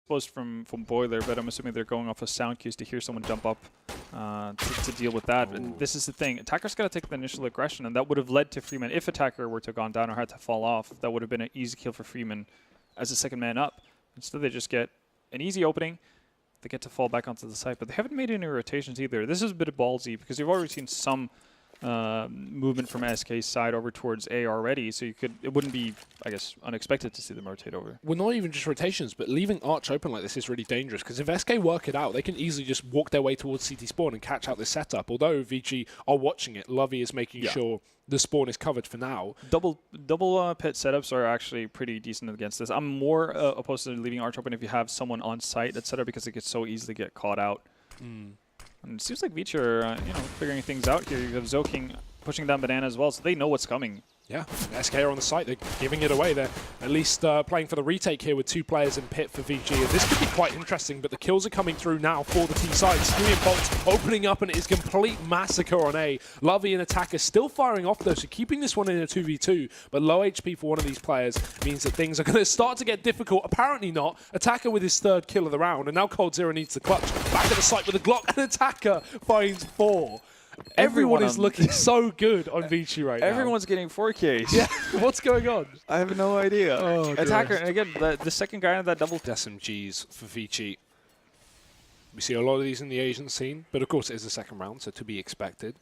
exposed from Boiler, but I'm assuming they're going off of sound cues to hear someone jump up to deal with that. And this is the thing. Attacker's got to take the initial aggression, and that would have led to Freeman. If Attacker were to have gone down or had to fall off, that would have been an easy kill for Freeman as a second man up. Instead, they just get an easy opening. They get to fall back onto the site, but they haven't made any rotations either. This is a bit ballsy because you've already seen some movement from SK's side over towards A already, so it wouldn't be, I guess, unexpected to see them rotate over. Well, not even just rotations, but leaving Arch open like this is really dangerous, because if SK work it out, they can easily just walk their way towards CT spawn and catch out this setup. Although VG are watching it, Lovey is making sure the spawn is covered for now. Double pit setups are actually pretty decent against this. I'm more opposed to leaving Arch open if you have someone on site, etc., because it could so easily get caught out. And it seems like VG are, figuring things out here. You have Zoking pushing down Banana as well, so they know what's coming. Yeah, SK are on the site. They're giving it away. They're at least playing for the retake here with 2 players in pit for VG. And this could be quite interesting, but the kills are coming through now for the T side. Stewie and Bolts opening up, and it is complete massacre on A. Lovey and Attacker still firing off, though, so keeping this one in a 2v2. But low HP for one of these players means that things are going to start to get difficult. Apparently not. Attacker with his 3rd kill of the round, and now coldzera needs the clutch. Back at the site with a Glock, and Attacker finds 4. Everyone is looking so good on VG right now. Everyone's getting 4Ks. Yeah, what's going on? I have no idea. Oh, Attacker, and again, the second guy on that double SMGs for VG. We see a lot of these in the Asian scene, but of course it is the second round, so to be expected.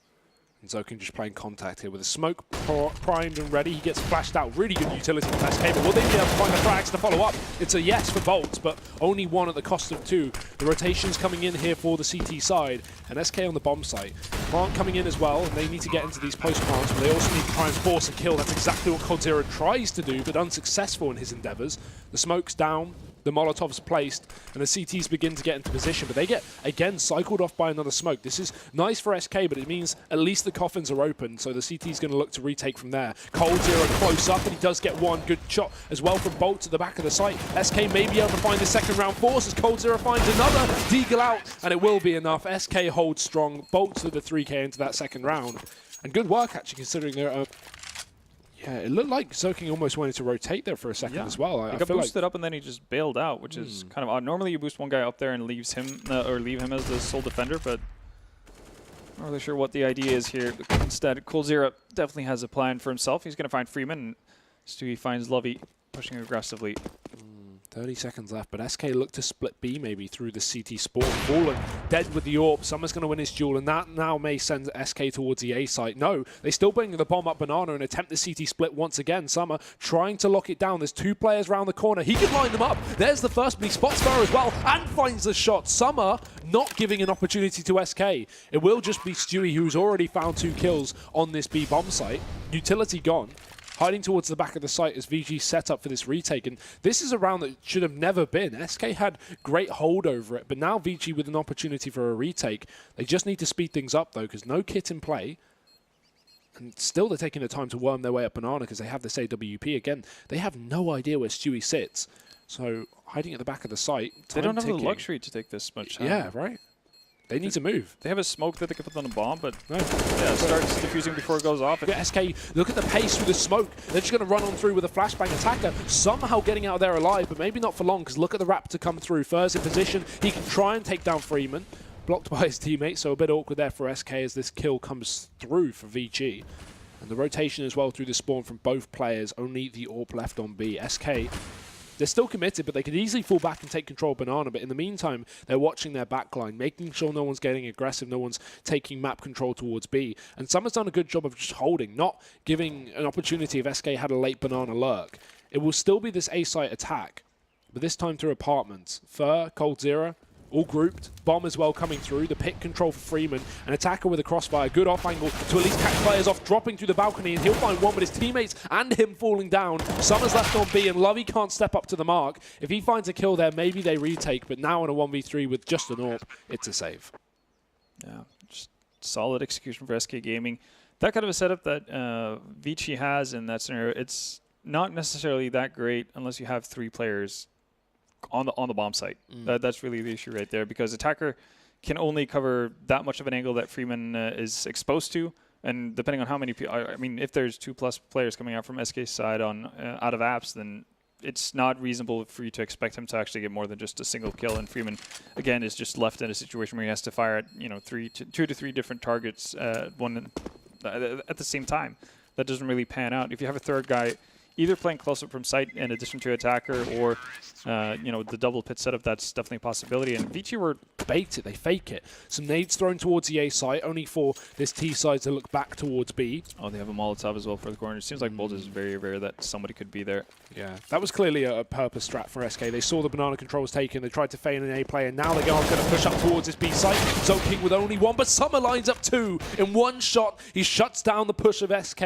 And Zokin just playing contact here with a smoke primed and ready. He gets flashed out. Really good utility from SK, but will they be able to find the frags to follow up? It's a yes for Bolts, but only 1 at the cost of 2. The rotation's coming in here for the CT side, and SK on the bomb site. Plant coming in as well, and they need to get into these post plants, but they also need to try and force a kill. That's exactly what coldzera tries to do, but unsuccessful in his endeavors. The smoke's down. The Molotov's placed, and the CTs begin to get into position, but they get, again, cycled off by another smoke. This is nice for SK, but it means at least the coffins are open, so the CT's going to look to retake from there. coldzera close up, and he does get 1 good shot as well from Bolt to the back of the site. SK may be able to find the second round force as coldzera finds another deagle out, and it will be enough. SK holds strong. Bolts with the 3K into that second round. And good work, actually, considering they're... Yeah, it looked like Zoking almost wanted to rotate there for a second as well. He got boosted up and then he just bailed out, which is kind of odd. Normally you boost one guy up there and leaves him or leave him as the sole defender, but I'm not really sure what the idea is here. Instead, coldzera definitely has a plan for himself. He's going to find Freeman, and Stewie finds Lovey pushing aggressively. 30 seconds left, but SK look to split B maybe through the CT spawn. Fallen dead with the AWP. Summer's going to win his duel, and that now may send SK towards the A site. No, they still bring the bomb up Banana and attempt the CT split once again. Summer trying to lock it down. There's 2 players around the corner. He can line them up. There's the first, but he spots Farah as well and finds the shot. Summer not giving an opportunity to SK. It will just be Stewie, who's already found 2 kills on this B bomb site. Utility gone. Hiding towards the back of the site as VG set up for this retake. And this is a round that should have never been. SK had great hold over it, but now VG with an opportunity for a retake. They just need to speed things up, though, because no kit in play. And still they're taking the time to worm their way up Banana because they have this AWP. Again, they have no idea where Stewie sits. So hiding at the back of the site, they don't have the luxury to take this much time. Yeah, right. They need to move. They have a smoke that they can put on a bomb, but yeah, it starts diffusing before it goes off. Yeah, SK, look at the pace through the smoke. They're just going to run on through with a flashbang Attacker, somehow getting out of there alive, but maybe not for long, because look at the Raptor come through. Furs in position. He can try and take down Freeman. Blocked by his teammate, so a bit awkward there for SK as this kill comes through for VG. And the rotation as well through the spawn from both players. Only the AWP left on B. SK, they're still committed, but they could easily fall back and take control of Banana. But in the meantime, they're watching their backline, making sure no one's getting aggressive, no one's taking map control towards B. And Summer's done a good job of just holding, not giving an opportunity if SK had a late Banana lurk. It will still be this A-site attack, but this time through apartments. Fur, coldzera, all grouped. Bomb as well coming through. The pick control for Freeman. An Attacker with a crossfire. Good off angle to at least catch players off, dropping through the balcony, and he'll find one, but his teammates and him falling down. Summer's left on B, and Lovey can't step up to the mark. If he finds a kill there, maybe they retake, but now in a 1v3 with just an AWP, it's a save. Yeah, just solid execution for SK Gaming. That kind of a setup that Vici has in that scenario, it's not necessarily that great unless you have 3 players on the bomb site. That's really the issue right there, because Attacker can only cover that much of an angle that Freeman is exposed to, and depending on how many people, I mean, if there's 2+ players coming out from SK's side on out of apps, then it's not reasonable for you to expect him to actually get more than just a single kill. And Freeman, again, is just left in a situation where he has to fire at, you know, 2 to 3 different targets at the same time. That doesn't really pan out. If you have a third guy either playing close-up from sight in addition to attacker, or you know, the double pit setup, that's definitely a possibility. And VG were bait it, they fake it. Some nades thrown towards the A site, only for this T side to look back towards B. Oh, they have a Molotov as well for the corner. It seems like Bolt is very rare that somebody could be there. Yeah, that was clearly a purpose strat for SK. They saw the banana controls taken, they tried to feign an A play, and now they're going to push up towards this B site. Zoking with only one, but Summer lines up 2 in one shot. He shuts down the push of SK,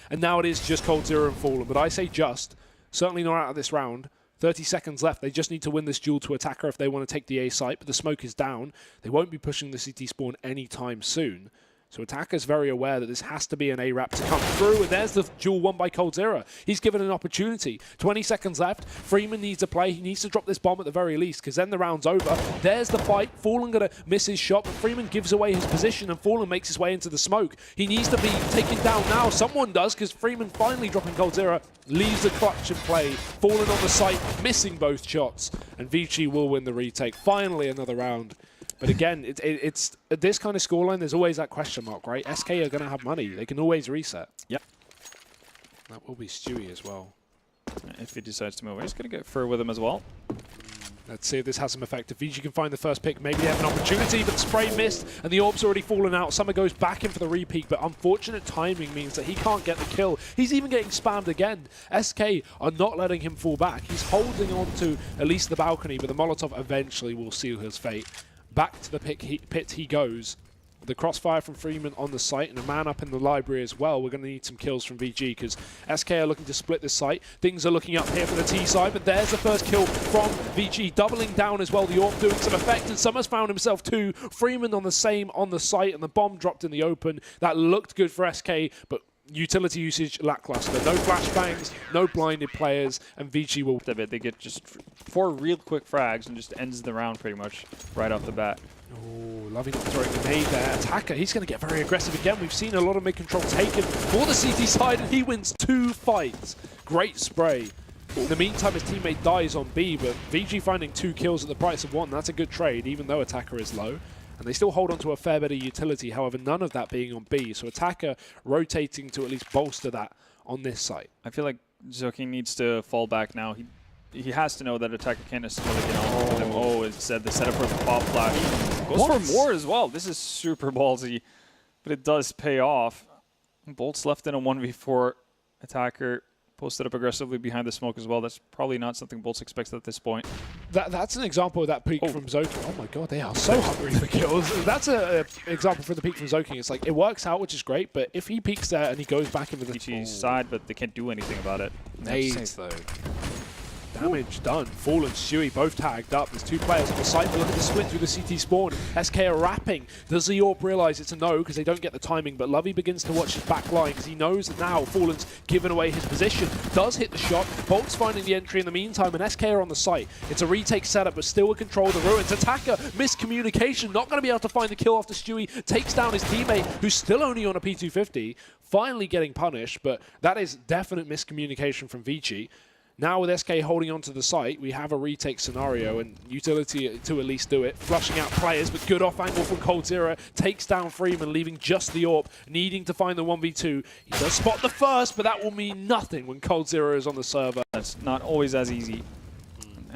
and now it is just Cold0 and Fallen. But I say just, certainly not out of this round. 30 seconds left. They just need to win this duel to attacker if they want to take the A site, but the smoke is down. They won't be pushing the CT spawn anytime soon. So attacker's very aware that this has to be an A-Rap to come through, and there's the duel won by Cold0. He's given an opportunity. 20 seconds left. Freeman needs to play. He needs to drop this bomb at the very least, because then the round's over. There's the fight. Fallen going to miss his shot, but Freeman gives away his position, and Fallen makes his way into the smoke. He needs to be taken down now. Someone does, because Freeman finally dropping Cold0, leaves the clutch in play. Fallen on the site, missing both shots, and VG will win the retake. Finally, another round. But again, it's at this kind of scoreline, there's always that question mark, right? SK are going to have money. They can always reset. Yep. That will be Stewie as well. If he decides to move away, he's going to get Fur with him as well. Let's see if this has some effect. If VG can find the first pick, maybe they have an opportunity, but the spray missed, and the orb's already fallen out. Summer goes back in for the repeat, but unfortunate timing means that he can't get the kill. He's even getting spammed again. SK are not letting him fall back. He's holding on to at least the balcony, but the Molotov eventually will seal his fate. Back to the pit he goes. The crossfire from Freeman on the site and a man up in the library as well. We're going to need some kills from VG because SK are looking to split this site. Things are looking up here for the T side, but there's the first kill from VG. Doubling down as well. The AWP doing some effect, and Summer's found himself too. Freeman on the same on the site, and the bomb dropped in the open. That looked good for SK, but utility usage lackluster. No flashbangs, no blinded players, and VG will... They get just 4 real quick frags and just ends the round pretty much right off the bat. Oh, Lovey not throwing the nade there. Attacker, he's going to get very aggressive again. We've seen a lot of mid-control taken for the CT side, and he wins 2 fights. Great spray. In the meantime, his teammate dies on B, but VG finding 2 kills at the price of 1. That's a good trade, even though Attacker is low. And they still hold on to a fair bit of utility, however, none of that being on B. So Attacker rotating to at least bolster that on this site. I feel like Zoking needs to fall back now. He has to know that Attacker can't necessarily get on with him. Oh, instead they set up for the pop flash. Goes for more as well. This is super ballsy, but it does pay off. Bolt's left in a 1v4. Attacker posted up aggressively behind the smoke as well. That's probably not something Bolts expects at this point. That's an example of that peak from Zoking. Oh my god, they are so hungry for kills. That's an example for the peak from Zoking. It's like, it works out, which is great, but if he peaks there and he goes back into the VG's side, but they can't do anything about it. Nades though. Damage done. Fallen, Stewie, both tagged up. There's 2 players on the site, but look at the split through the CT spawn. SK are wrapping. Does the AWP realize it's a no because they don't get the timing, but Lovey begins to watch his back line because he knows that now Fallen's given away his position. Does hit the shot. Bolt's finding the entry in the meantime, and SK are on the site. It's a retake setup, but still a control of the ruins. Attacker, miscommunication, not going to be able to find the kill after Stewie takes down his teammate, who's still only on a P250, finally getting punished, but that is definite miscommunication from VG. Now with SK holding onto the site, we have a retake scenario and utility to at least do it. Flushing out players, but good off angle from Cold0. Takes down Freeman, leaving just the AWP, needing to find the 1v2. He does spot the first, but that will mean nothing when Cold0 is on the server. That's not always as easy.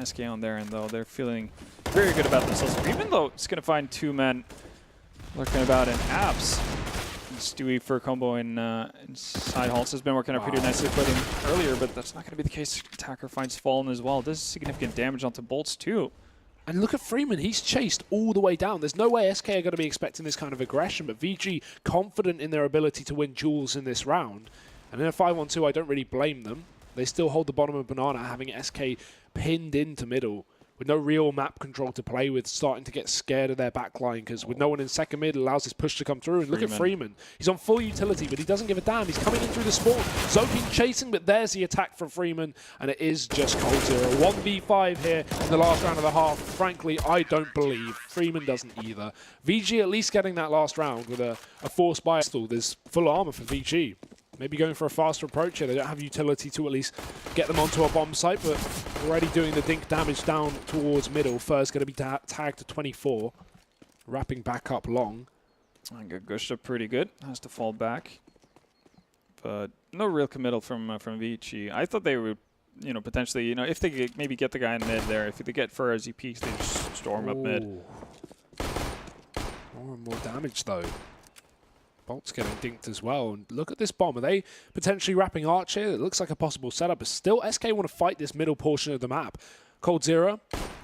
SK on their end, though, they're feeling very good about themselves. Even though it's going to find 2 men lurking about in apps. Stewie for combo in side halts has been working out pretty nicely for them earlier, but that's not going to be the case. Attacker finds Fallen as well. Does significant damage onto Bolts too. And look at Freeman, he's chased all the way down. There's no way SK are going to be expecting this kind of aggression, but VG confident in their ability to win duels in this round. And in a 5-on-2, I don't really blame them. They still hold the bottom of Banana, having SK pinned into middle. With no real map control to play with, starting to get scared of their backline because with no one in second mid, allows this push to come through. And look at Freeman. He's on full utility, but he doesn't give a damn. He's coming in through the spawn. Zoking chasing, but there's the attack from Freeman, and it is just Cold0. 1v5 here in the last round of the half. Frankly, I don't believe. Freeman doesn't either. VG at least getting that last round with a forced buy. There's full armor for VG. Maybe going for a faster approach here. They don't have utility to at least get them onto a bomb site, but already doing the dink damage down towards middle. Fur's going to be tagged to 24. Wrapping back up long. Gusha pretty good. Has to fall back. But no real committal from VG. I thought they would, you know, potentially, you know, if they could maybe get the guy in mid there. If they get Fur as he peeks, they just storm up mid. More and more damage, though. Bolt's getting dinked as well. And look at this bomb. Are they potentially wrapping Arch here? It looks like a possible setup, but still SK want to fight this middle portion of the map. coldzera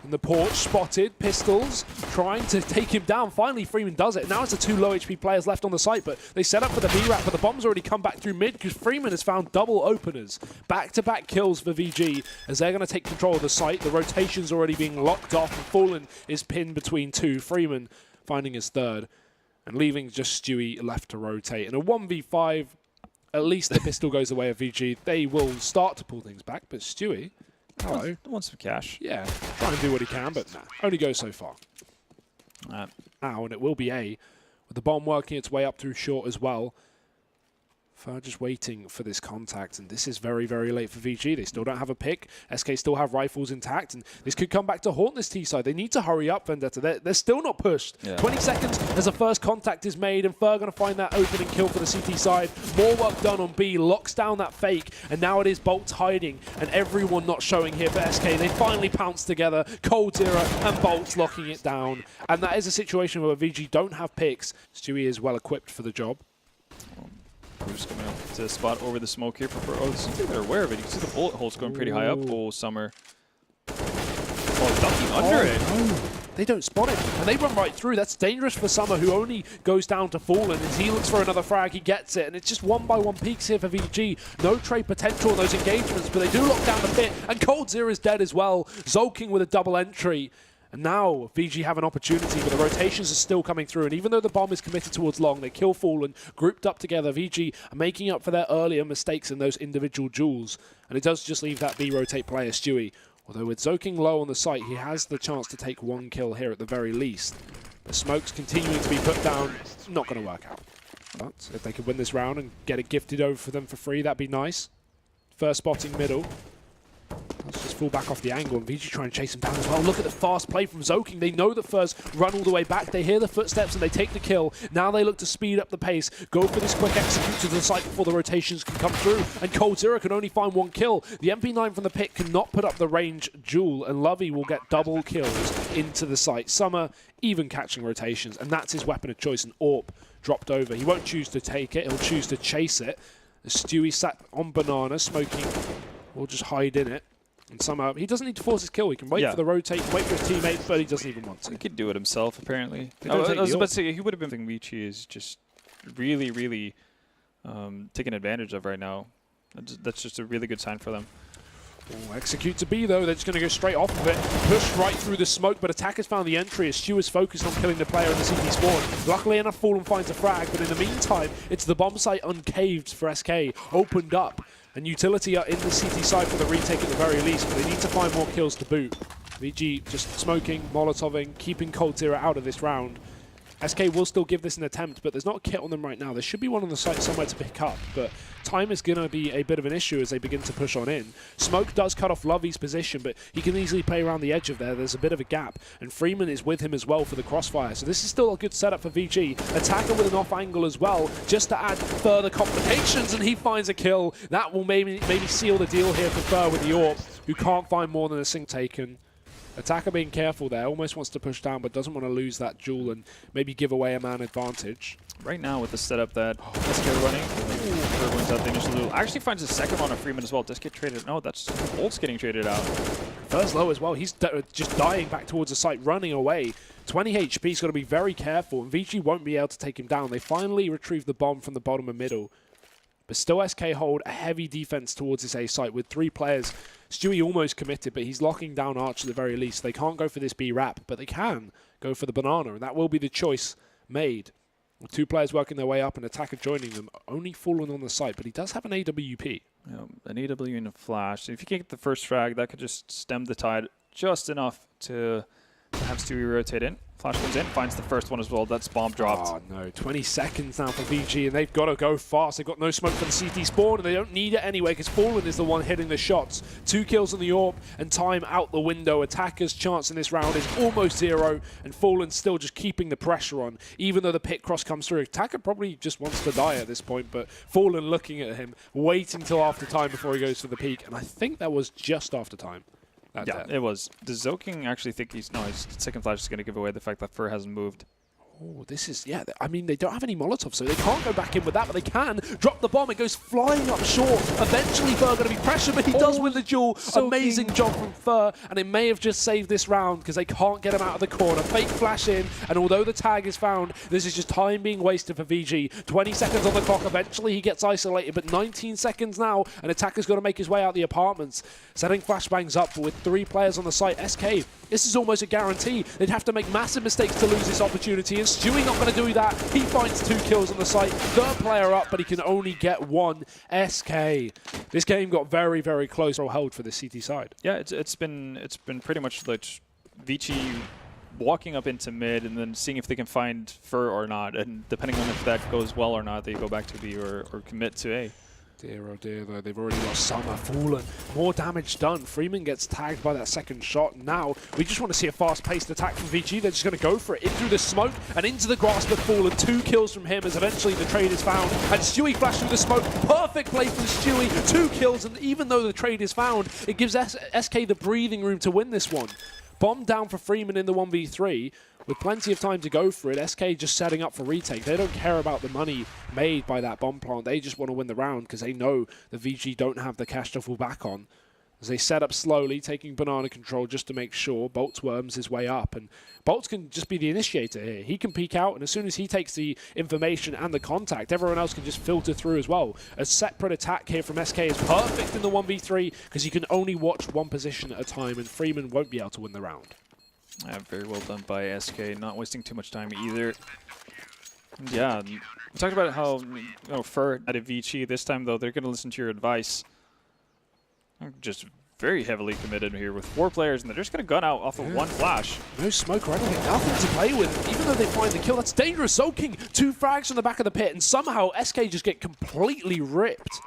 in the porch, spotted, pistols, trying to take him down. Finally, Freeman does it. Now it's the 2 low HP players left on the site, but they set up for the B-Rap, but the bomb's already come back through mid because Freeman has found double openers. Back-to-back kills for VG as they're going to take control of the site. The rotation's already being locked off, and Fallen is pinned between 2. Freeman finding his 3rd and leaving just Stewie left to rotate. In a 1v5, at least the pistol goes the way of VG. They will start to pull things back, but Stewie... hello. Wants some cash. Yeah, try and do what he can, but nah, only goes so far. Ow, and it will be A, with the bomb working its way up through short as well. Fur just waiting for this contact, and this is very, very late for VG. They still don't have a pick. SK still have rifles intact, and this could come back to haunt this T-side. They need to hurry up, Vendetta. They're still not pushed. Yeah. 20 seconds as the first contact is made, and Fur going to find that opening kill for the CT side. More work done on B, locks down that fake, and now it is Bolt's hiding, and everyone not showing here for SK. They finally pounce together. coldzera and Bolt's locking it down, and that is a situation where VG don't have picks. Stewie is well equipped for the job. We're just coming up to spot over the smoke here. Oh, this is they're aware of it. You can see the bullet holes going pretty high up. Oh, Summer. Oh, ducking under it. No. They don't spot it, and they run right through. That's dangerous for Summer, who only goes down to Fallen. As he looks for another frag, he gets it, and it's just 1-by-1 peaks here for VG. No trade potential in those engagements, but they do lock down the pit, and coldzera is dead as well. Zolking with a double entry. And now VG have an opportunity, but the rotations are still coming through. And even though the bomb is committed towards long, they kill Fallen, grouped up together. VG are making up for their earlier mistakes in those individual duels. And it does just leave that B-rotate player, Stewie. Although with Zoking low on the site, he has the chance to take 1 kill here at the very least. The smoke's continuing to be put down. Not going to work out. But if they could win this round and get it gifted over for them for free, that'd be nice. First spotting middle. Let's just fall back off the angle, and VG try and chase him down as well. Look at the fast play from Zoking. They know that Fur's run all the way back. They hear the footsteps and they take the kill. Now they look to speed up the pace, go for this quick execute to the site before the rotations can come through. And coldzera can only find 1 kill. The MP9 from the pit cannot put up the range duel, and Lovey will get double kills into the site. Summer even catching rotations, and that's his weapon of choice. And AWP dropped over. He won't choose to take it. He'll choose to chase it. As Stewie sat on banana, smoking, will just hide in it. And somehow, he doesn't need to force his kill. He can wait for the rotate, wait for his teammates, but he doesn't even want to. He could do it himself, apparently. I was about to say, he would have been thinking Vici is just really, really taken advantage of right now. That's just a really good sign for them. Ooh, execute to B, though. They're just going to go straight off of it. Push right through the smoke, but attackers found the entry as Stu is focused on killing the player in the CT spawn. Luckily enough, Fallen finds a frag, but in the meantime, it's the bomb site uncaved for SK, opened up. And utility are in the CT side for the retake at the very least, but they need to find more kills to boot. VG just smoking, molotoving, keeping coldzera out of this round. SK will still give this an attempt, but there's not a kit on them right now. There should be one on the site somewhere to pick up, but time is going to be a bit of an issue as they begin to push on in. Smoke does cut off Lovey's position, but he can easily play around the edge of there. There's a bit of a gap, and Freeman is with him as well for the crossfire. So this is still a good setup for VG. Attacker with an off angle as well, just to add further complications, and he finds a kill. That will maybe seal the deal here for Fur with the AWP, who can't find more than a single taken. Attacker being careful there, almost wants to push down, but doesn't want to lose that duel and maybe give away a man advantage. Right now, with the setup that SK running, Fur wins out the initial duel. Actually finds a second one on Freeman as well. Does get traded? No, that's Bolt's getting traded out. Fur's low as well. He's just dying back towards the site, running away. 20 HP, he's got to be very careful, and VG won't be able to take him down. They finally retrieve the bomb from the bottom and middle. But still SK hold a heavy defense towards this A site with 3 players. Stewie almost committed, but he's locking down Arch at the very least. They can't go for this B-Rap, but they can go for the banana, and that will be the choice made. With 2 players working their way up and attacker joining them, only Fallen on the site, but he does have an AWP. Yeah, an AW and a flash. So if you can get the first frag, that could just stem the tide just enough to have Stewie rotate in. Flash comes in, finds the first one as well. That's bomb dropped. Oh no, 20 seconds now for VG, and they've got to go fast. They've got no smoke for the CT spawn, and they don't need it anyway because Fallen is the one hitting the shots. 2 kills on the AWP, and time out the window. Attacker's chance in this round is almost 0, and Fallen still just keeping the pressure on, even though the pit cross comes through. Attacker probably just wants to die at this point, but Fallen looking at him, waiting till after time before he goes for the peak, and I think that was just after time. Yeah, it was. Does Zoking actually think his second flash is going to give away the fact that Fur hasn't moved? Oh, this is, yeah, I mean, they don't have any Molotovs, so they can't go back in with that, but they can drop the bomb. It goes flying up short. Eventually, Fur going to be pressured, but he does win the duel. Amazing job from Fur, and it may have just saved this round because they can't get him out of the corner. Fake flash in, and although the tag is found, this is just time being wasted for VG. 20 seconds on the clock. Eventually, he gets isolated, but 19 seconds now, and Attacker's got to make his way out the apartments. Setting flashbangs up, but with 3 players on the site, SK, this is almost a guarantee. They'd have to make massive mistakes to lose this opportunity, and Stewie not going to do that. He finds 2 kills on the site. 3rd player up, but he can only get 1. SK. This game got very, very close or held for the CT side. Yeah, it's been pretty much like Vici walking up into mid and then seeing if they can find Fur or not, and depending on if that goes well or not, they go back to B or commit to A. Dear oh dear though, they've already lost Summer, Fallen, more damage done. Freeman gets tagged by that second shot. Now, we just want to see a fast-paced attack from VG. They're just going to go for it, in through the smoke and into the grasp of Fallen. 2 kills from him as eventually the trade is found. And Stewie flashed through the smoke. Perfect play from Stewie. 2 kills, and even though the trade is found, it gives SK the breathing room to win this one. Bomb down for Freeman in the 1v3. With plenty of time to go for it, SK just setting up for retake. They don't care about the money made by that bomb plant. They just want to win the round because they know the VG don't have the cash to fall back on. As they set up slowly, taking banana control just to make sure. Bolts worms his way up, and Bolts can just be the initiator here. He can peek out, and as soon as he takes the information and the contact, everyone else can just filter through as well. A separate attack here from SK is perfect in the 1v3 because you can only watch one position at a time, and Freeman won't be able to win the round. Very well done by SK, not wasting too much time either. Yeah, we talked about how Fur at a VG. This time, though, they're going to listen to your advice. They're just very heavily committed here with 4 players, and they're just going to gun out off of 1 flash. No smoke or anything, nothing to play with. Even though they find the kill, that's dangerous. Soaking 2 frags from the back of the pit, and somehow SK just get completely ripped.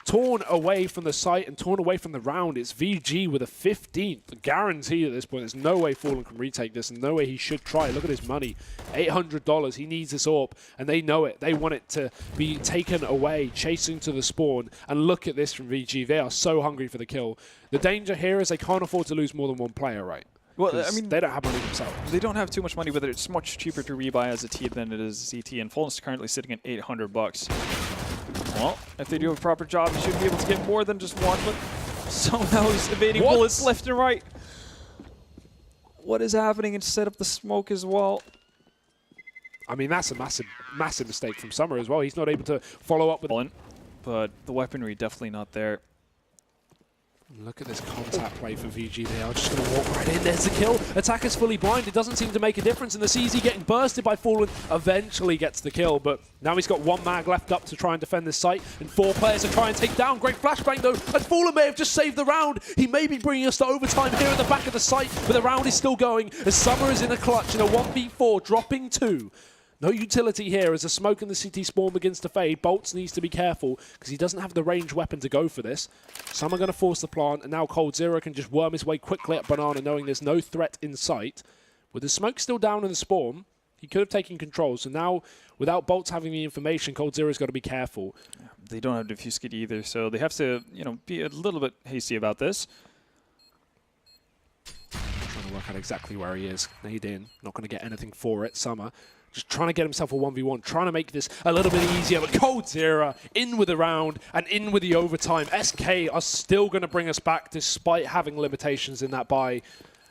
Torn away from the site and torn away from the round. It's VG with a 15th. Guaranteed at this point. There's no way Fallen can retake this and no way he should try. Look at his money. $800. He needs this AWP and they know it. They want it to be taken away, chasing to the spawn. And look at this from VG. They are so hungry for the kill. The danger here is they can't afford to lose more than 1 player, right? Well, I mean, they don't have money themselves. They don't have too much money, but it's much cheaper to rebuy as a T than it is a CT. And Fallen's currently sitting at $800. Well, if they do a proper job, you should be able to get more than just 1, but somehow he's evading bullets left and right. What is happening? And set up the smoke as well. I mean, that's a massive, massive mistake from Summer as well. He's not able to follow up with it. But the weaponry definitely not there. Look at this contact play for VG. They are just going to walk right in. There's the kill. Attacker's fully blind. It doesn't seem to make a difference. And the CZ getting bursted by Fallen eventually gets the kill. But now he's got 1 mag left up to try and defend this site. And 4 players to try and take down. Great flashbang though. And Fallen may have just saved the round. He may be bringing us to overtime here at the back of the site. But the round is still going as Summer is in a clutch in a 1v4, dropping 2. No utility here as the smoke in the CT spawn begins to fade. Bolts needs to be careful because he doesn't have the ranged weapon to go for this. Some are going to force the plant, and now Cold Zero can just worm his way quickly at Banana, knowing there's no threat in sight. With the smoke still down in the spawn, he could have taken control. So now, without Bolts having the information, Cold Zero's got to be careful. They don't have Diffuse Kit either, so they have to, be a little bit hasty about this. Trying to work out exactly where he is. Nade in, not going to get anything for it. Summer just trying to get himself a 1v1, trying to make this a little bit easier, but Cold Zero in with the round and in with the overtime. SK are still going to bring us back despite having limitations in that buy.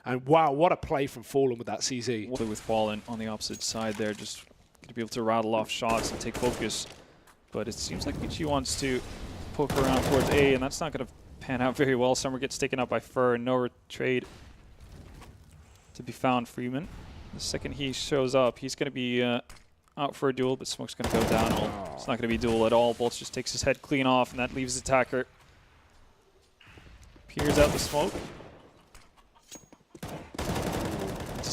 And wow, what a play from Fallen with that CZ. With Fallen on the opposite side there, just going to be able to rattle off shots and take focus. But it seems like Vici wants to poke around towards A, and that's not going to pan out very well. Summer gets taken out by Fur, and no trade to be found. Freeman. The second he shows up, he's going to be out for a duel, but Smoke's going to go down. Oh, it's not going to be a duel at all. Bolts just takes his head clean off, and that leaves the attacker. Peers out the smoke.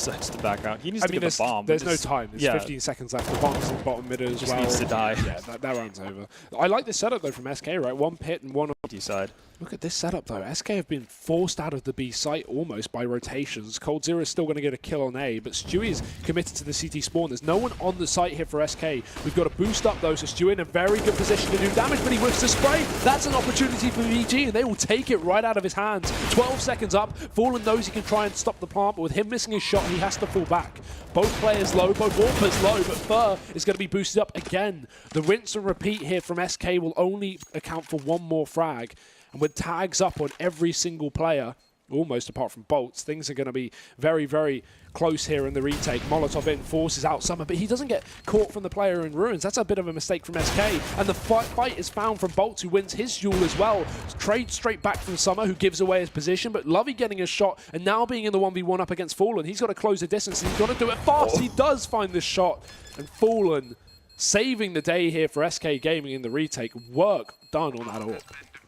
decides to back out. He needs to get the bomb. There's no time. There's 15 seconds left. The bomb's in the bottom mid as just well. needs to die. Yeah, that round's over. I like this setup, though, from SK, right? One pit and one on D side. Look at this setup, though. SK have been forced out of the B site almost by rotations. Cold0 is still going to get a kill on A, but Stewie is committed to the CT spawn. There's no one on the site here for SK. We've got to boost up, though, so Stewie in a very good position to do damage, but he whiffs the spray. That's an opportunity for VG, and they will take it right out of his hands. 12 seconds up. Fallen knows he can try and stop the plant, but with him missing his shot, he has to fall back. Both players low, both Warpers low, but Fur is going to be boosted up again. The rinse and repeat here from SK will only account for one more frag. And with tags up on every single player, almost apart from bolts, things are going to be very, very close here in the retake. Molotov in, forces out Summer, but he doesn't get caught from the player in Ruins. That's a bit of a mistake from SK. And the fight is found from Bolts, who wins his duel as well. Trade straight back from Summer, who gives away his position, but Lovey getting a shot, and now being in the 1v1 up against Fallen. He's got to close the distance, and he's got to do it fast. He does find this shot, and Fallen saving the day here for SK Gaming in the retake. Work done on that AWP.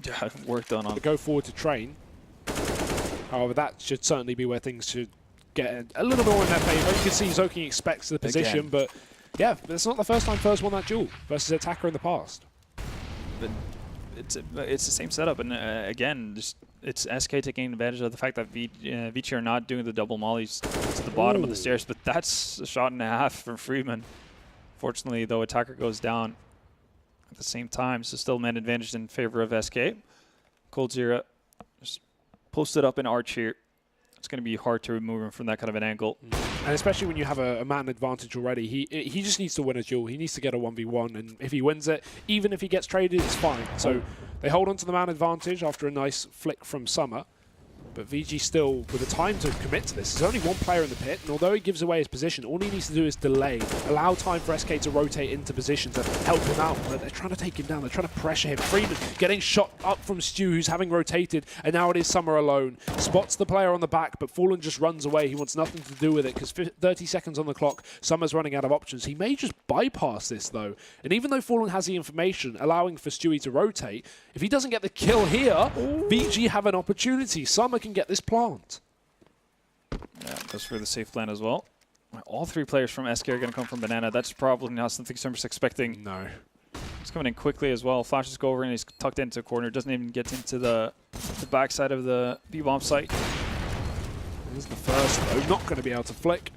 Yeah, work done on. Go forward to train. However, that should certainly be where things should get a little more in their favour. You can see Zoking expects the position, again. but yeah, it's not the first time First won that duel versus Attacker in the past. But it's the same setup, and again, just it's SK taking advantage of the fact that VG are not doing the double mollies to the bottom of the stairs, but that's a shot and a half from Freeman. Fortunately, though, Attacker goes down at the same time, so still man advantage in favor of SK. Cold0 just posted up in arch here. It's going to be hard to remove him from that kind of an angle. And especially when you have a man advantage already, he just needs to win a duel. He needs to get a 1v1, and if he wins it, even if he gets traded, it's fine. So they hold on to the man advantage after a nice flick from Summer. But VG still, with the time to commit to this, there's only one player in the pit, and although he gives away his position, all he needs to do is delay, allow time for SK to rotate into position to help him out. But they're trying to take him down, they're trying to pressure him. Freeman getting shot up from Stu, who's having rotated, and now it is Summer alone. Spots the player on the back, but Fallen just runs away. He wants nothing to do with it, because 30 seconds on the clock, Summer's running out of options. He may just bypass this, though. And even though Fallen has the information, allowing for Stewie to rotate, if he doesn't get the kill here, VG have an opportunity. Summer can get this plant. Yeah, goes for the safe plan as well. All three players from SK are going to come from Banana. That's probably not something Summer's expecting. No. He's coming in quickly as well. Flashes go over and he's tucked into a corner. Doesn't even get into the backside of the B-bomb site. This is the first, though. Not going to be able to flick.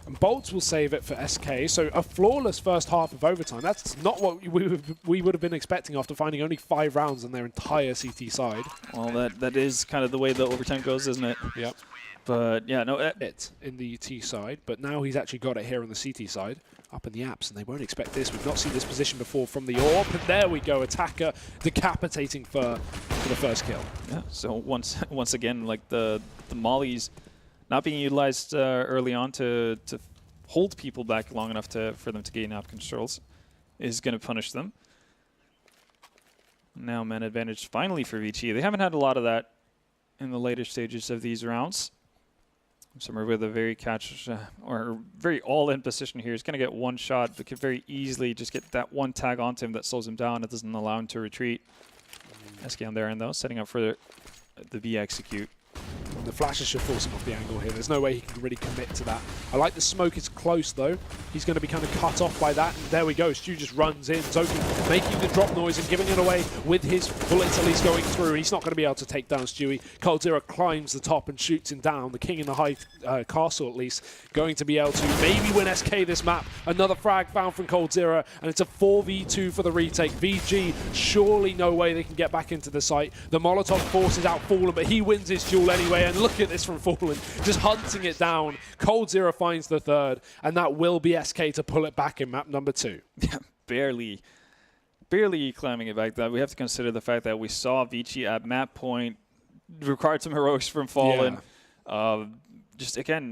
And Bolts will save it for SK. So a flawless first half of overtime. That's not what we would have been expecting after finding only 5 rounds on their entire CT side. Well, that is kind of the way the overtime goes, isn't it? Yep. But yeah, no. It in the T side, but now he's actually got it here on the CT side, up in the apps, and they won't expect this. We've not seen this position before from the AWP, and there we go. Attacker decapitating for the first kill. Yeah. So once again, like the mollies not being utilized early on to hold people back long enough for them to gain up controls is going to punish them. Now man advantage finally for VG. They haven't had a lot of that in the later stages of these rounds. Summer with a very or very all-in position here. He's going to get one shot, but could very easily just get that one tag onto him that slows him down. It doesn't allow him to retreat. SK on their end, though, setting up for the B execute. The flashes should force him off the angle here. There's no way he can really commit to that. I like the smoke is close, though. He's going to be kind of cut off by that. And there we go. Stu just runs in. Zoki making the drop noise and giving it away with his bullets at least going through. He's not going to be able to take down Stewie. Cold0 climbs the top and shoots him down. The king in the high castle, at least, going to be able to maybe win SK this map. Another frag found from Cold0, and it's a 4v2 for the retake. VG, surely no way they can get back into the site. The Molotov forces out Fallen, but he wins his duel anyway. And look at this from Fallen, just hunting it down. Cold0 finds the third, and that will be SK to pull it back in map number 2. Yeah, barely climbing it back. That we have to consider the fact that we saw VG at map point, required some heroics from Fallen. Yeah. Just again,